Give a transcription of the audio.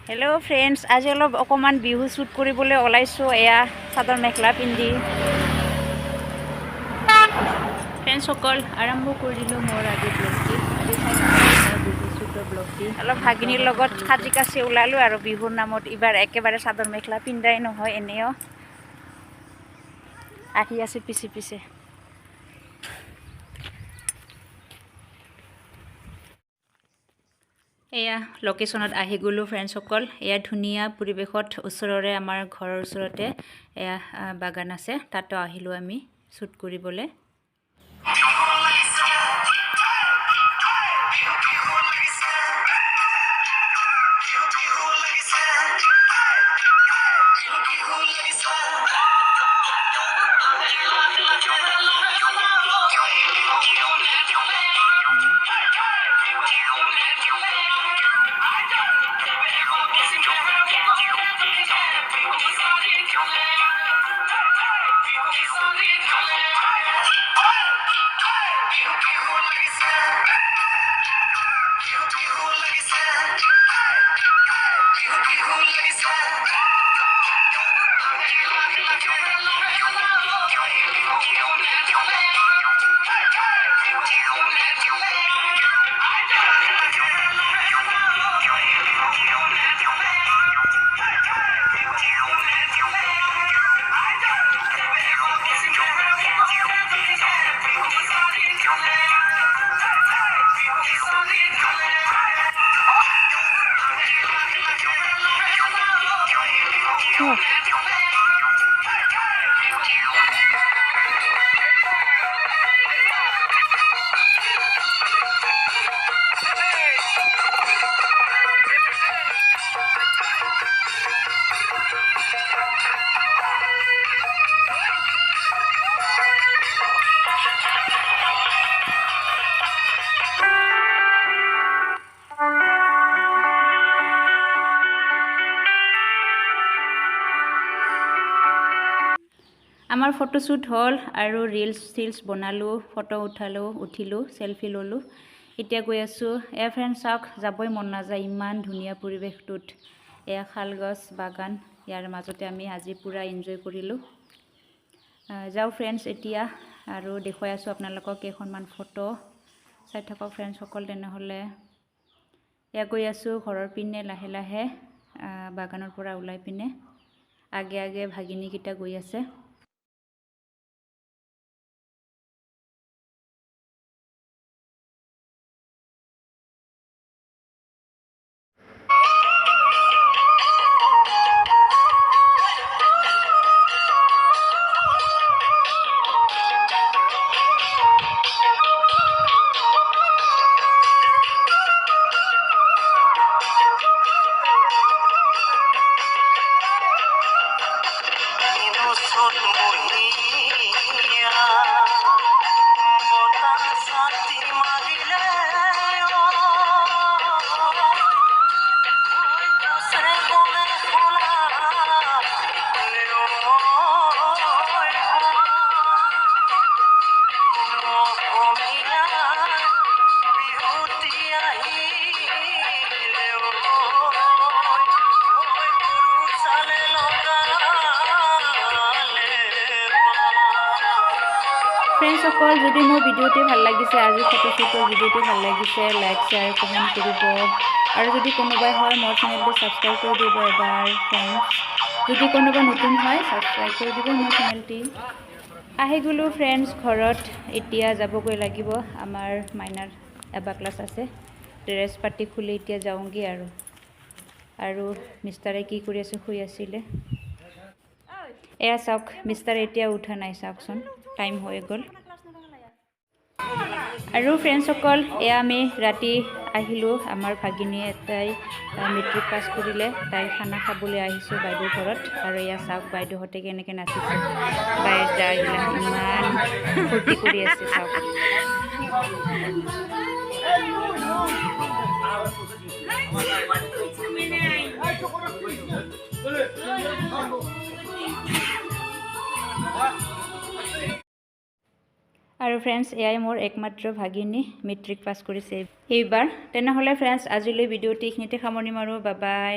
hello friends आज अलग अकमान Bihu shoot কৰিবলৈ ওলাইছো এয়া চাদৰ মেখলা পিন্ধি फ्रेंड्स সকল আৰম্ভ কৰি দিলো মোৰ আজি ব্লগটি বিহু শ্বুটৰ ব্লগটি অলপ ভাগিনীৰ লগত খাজি কাছে ওলালো আৰু বিহুৰ নামত ইবাৰ একেবাৰে চাদৰ মেখলা পিন্ধাই নহয় এনেও আহি আছে পিছে পিছে এয়া লোকেশনত আহি গলো ফ্ৰেন্ডছ সকল এয়া ধুনিয়া পৰিবেশত ওচৰৰে আমাৰ ঘৰৰ ওচৰতে এয়া বাগান আছে তাতো আহিলো আমি শ্বুট কৰিবলৈ আমাৰ ফটোশ্বুট হল আৰু ৰিলছ বনালো ফটো উঠিলো সেলফি ললো এতিয়া গৈ আছো এ ফ্ৰেন্ড চাওক যাবই মন নাযায় ইমান ধুনিয়া পৰিবেশটোত এয়া খালগছ বাগান ইয়াৰ মাজতে আমি আজি পুৰা এনজয় কৰিলো যাও ফ্ৰেন্ডছ এতিয়া আৰু দেখুৱাই আছো আপোনালোকক কেইখনমান ফটো চাই থাকক ফ্ৰেন্ডছ সকল তেনেহলে এয়া গৈ আছো ঘৰৰ পিনে লাহে লাহে বাগানৰ পৰা ওলাই পিনে আগে আগে ভাগিনী কিটা গৈ আছে फ्रेंड्स সকল যদি মোৰ ভিডিওটি ভাল লাগিছে আজি ফটোশুটৰ ভিডিওটি ভাল লাগিছে লাইক শেয়াৰ কমেন্ট কৰিব আৰু যদি কোনোবাই হয় মোৰ চেনেলটো সাবস্ক্ৰাইব কৰি দিব এবাৰ ফ্ৰেন্ডস যদি কোনোবা নতুন হয় সাবস্ক্ৰাইব কৰি দিব মোৰ চেনেলটি আহি গলো ফ্ৰেন্ডস ঘৰত এতিয়া যাবগৈ লাগিব আমাৰ মাইনাৰ এবা ক্লাস আছে ড্ৰেছ পাটি খুলি এতিয়া যাওঁগি আৰু মিষ্টাৰে কি কৰি আছে শুই আছিলে এয়া চাওক মিষ্টাৰ এতিয়া উঠা নাই চাওকচোন টাইম হৈ গল আৰু ফ্ৰেন্ডস সকল এয়া আমি ৰাতি আহিলো আমাৰ ভাগিনীয়ে তাই মেট্ৰিক পাছ কৰিলে তাই খানা খাবলৈ আহিছো বাইদেউৰ ঘৰত আৰু এয়া চাওক বাইদেউহতে কেনেকৈ নাচিছে বাইদেউ ইমান ফূৰ্তি কৰি আছে চাওক আৰু ফ্ৰেন্ডস এয়াই মোৰ একমাত্ৰ ভাগিনী মেট্ৰিক পাছ কৰিছে এইবাৰ তেনেহলে ফ্ৰেন্ডস আজিলৈ ভিডিওটি এইখিনিতে সামৰণি মাৰো বাই বাই